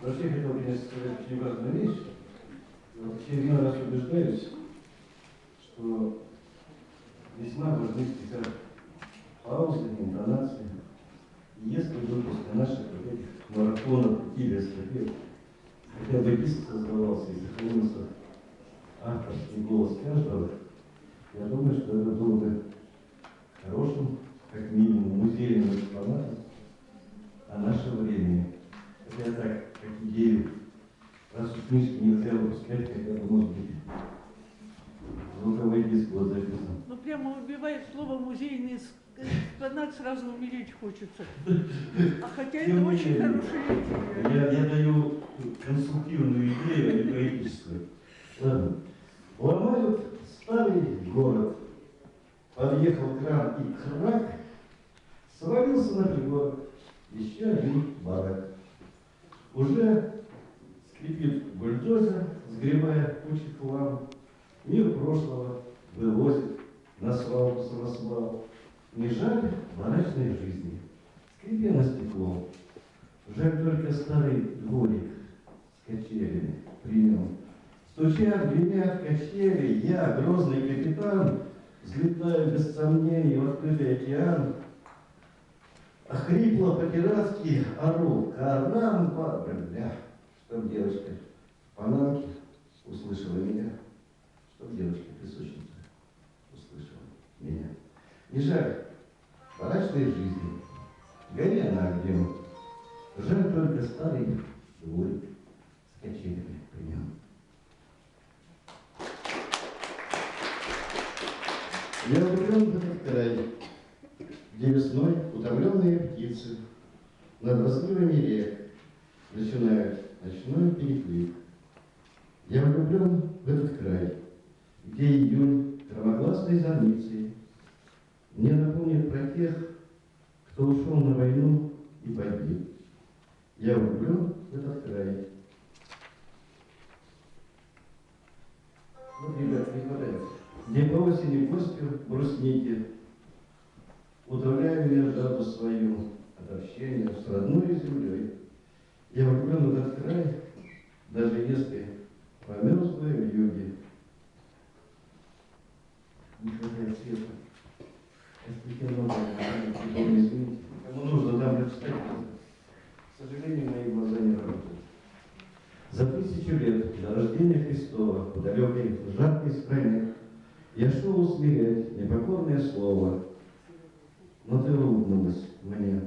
Вообще хотел, конечно, сказать очень важную вещь. Вот в очередной раз убеждаюсь, что весьма важны в стихах паузы, интонации. И если бы после наших вот этих марафонов или эстафет хотя бы диск создавался и сохранился авторский голос каждого, я думаю, что это было бы хорошим, как минимум, музейным экспонатом о нашем времени. Это я так, как идею. Раз уж книжки нельзя выпускать, хотя бы, может быть, звуковой диск вот записан. Ну, прямо убивает слово «музейный экспонат», сразу умереть хочется. А хотя это очень хорошая идея. Я даю конструктивную идею, а не поэтическую. Ладно. Ломают старый город. Подъехал кран и крак, свалился на пригорок. Еще один барак. Уже скрипит бульдозер, сгребая кучу хлама. Мир прошлого вывозит на свалку самосвал. Не жаль барачной жизни, скрипя на стекло. Жаль только старый дворик с качелями при нем. Стуча, гремят качели, я, грозный капитан, взлетаю без сомнений в открытый океан. А хрипло по-пиратски ору: карамба, бля, чтоб девочка в панамке услышала меня, чтоб девочка-песочница услышала меня. Не жаль барачной жизни, гони она огнем. Жаль только старый дворик с качелями при нем. Я влюблен в этот край, где весной утомленные птицы над разливами рек начинают ночной переплыв. Я влюблен в этот край, где июнь громогласной зорницей мне напомнит про тех, кто ушел на войну и погиб. Я влюблен в этот край. Вот, ребята, не хватает. Где по осени гостю брусники, утоляю я жажду свою от общения с родной землей. Я влюблен в этот край, даже если померзлая в юге. Не хватает света. Извините. Кому нужно там прочитать, к сожалению, мои глаза не работают. За 1000 лет до рождения Христова в далекой жаркой стране я шел усмирять непокорное слово, но ты улыбнулась мне.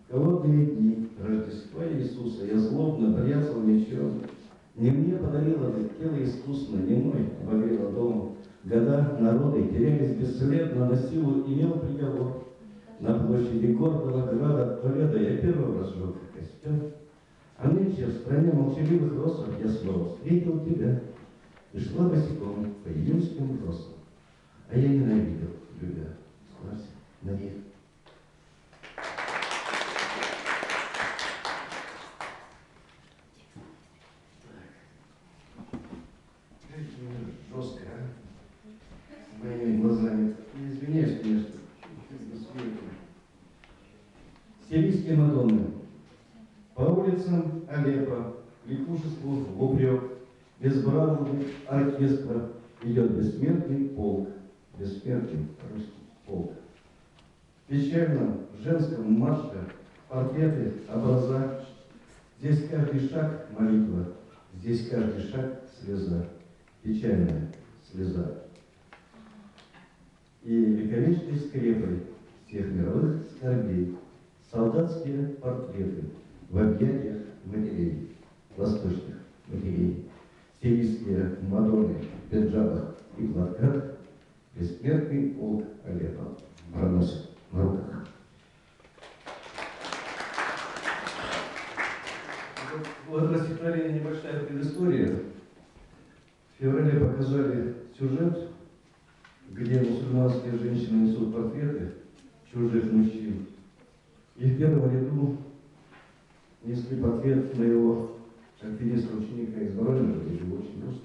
В холодные дни Рождества Иисуса я злобно бряцал мечом. Не мне подарила ты тело искусно, не мой обогрела дом. Года народы терялись бесследно, на силу имел приговор. На площади гордого града Толедо я первым разжег костер. А нынче в стране молчаливых росов я снова встретил тебя и шла босиком по июньским росам. А я ненавидел, любя, склась на них. Жестко, а? С моими глазами. Я извиняюсь, конечно. Сирийские Мадонны. По улицам Алеппо, лягушеству в упрек, безбравный оркестра идет бессмертный полк, бессмертный русский полк. В печальном женском марше портреты, образа. Здесь каждый шаг молитва, здесь каждый шаг слеза, печальная слеза. И вековечной скрепой всех мировых скорбей солдатские портреты в объятиях матерей, восточных матерей, сирийские Мадонны в пиджабах и платках, бессмертный полк Алеппо проносит на руках. Вот для стихотворения небольшая предыстория. В феврале показали сюжет, где мусульманские женщины несут портреты чужих мужчин. И в первом ряду несли портрет моего альпинистского ученика из Воронежа, где был очень грустно.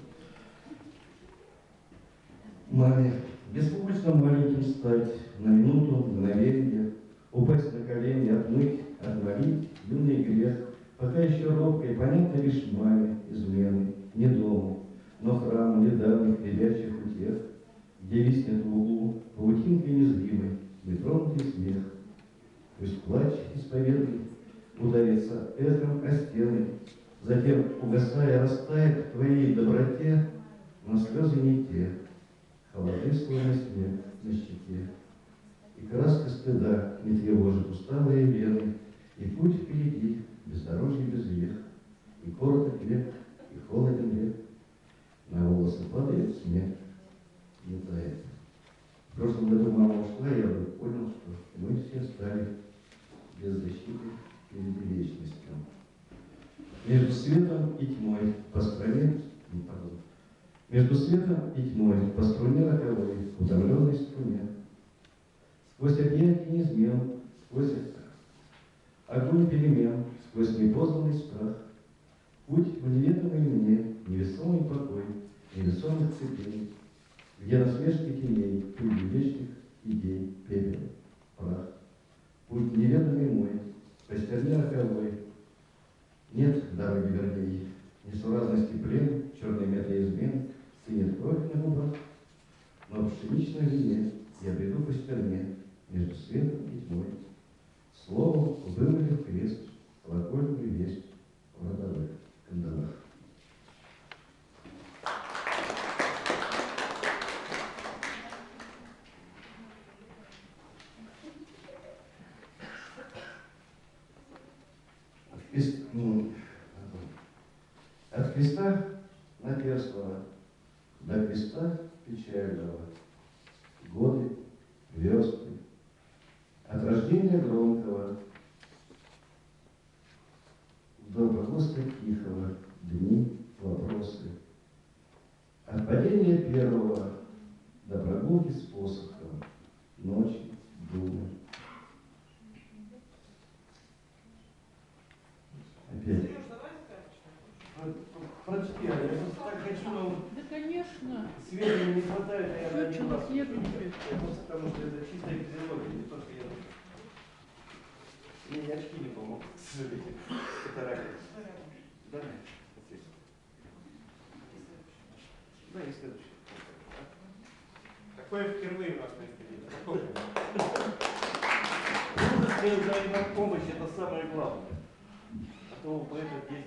Маме беспомощно маленьким стать, на минуту, мгновенье, упасть на колени, отмыть, отмолить юный грех, Пока еще робкой, понятно лишь маме, измены, не дому, но храму недавних ребячих утех, где виснет в углу паутинкой незримой нетронутый смех. Пусть плач исповедный ударится эхом о стены, затем, угасая, растает в твоей доброте, но слезы не те, холоды, словно снег на щеке. И краска стыда не тревожит усталые вены, и путь впереди, бездорожье без вех, и короток век, и холоден век. На волосы падает снег, не тает. В прошлом году мама ушла, и я вдруг понял, что мы все стали без защиты перед вечностью. Между светом и тьмой по стране, между светом и тьмой по струне роковой, утомленной струне. Сквозь объятия неизмен, сквозь огонь перемен, сквозь непознанный страх. Путь в неведомый мне, невесомый покой, невесомых цепей, где насмешки теней, пыль вечных идей, пепел, прах. Путь неведомый мой, по стерне роковой. Нет дороги верней, несуразности плен, черной метой измен, стынет кровь на губах. Но в пшеничной вине я бреду по стерне, между светом и тьмой. Словом вымыли в крест колокольную весть в родовых кандалах. От креста наперстного до креста печального, годы, версты, от рождения громкого до погоста тихого, дни, вопросы, от падения первого до прогулки с посохом, ночи, думы. Опять. Прочти, я просто так хочу, но Да, конечно. света не хватает, а я Что человек не любит? просто потому что это чистая физиология, не то, что я... Мне очки не помогут, к сожалению. Это ракет. Да, да, и следующий. Такое впервые у нас на экспедиции. Мудрость и взаимопомощь – это самое главное. А то у поэта есть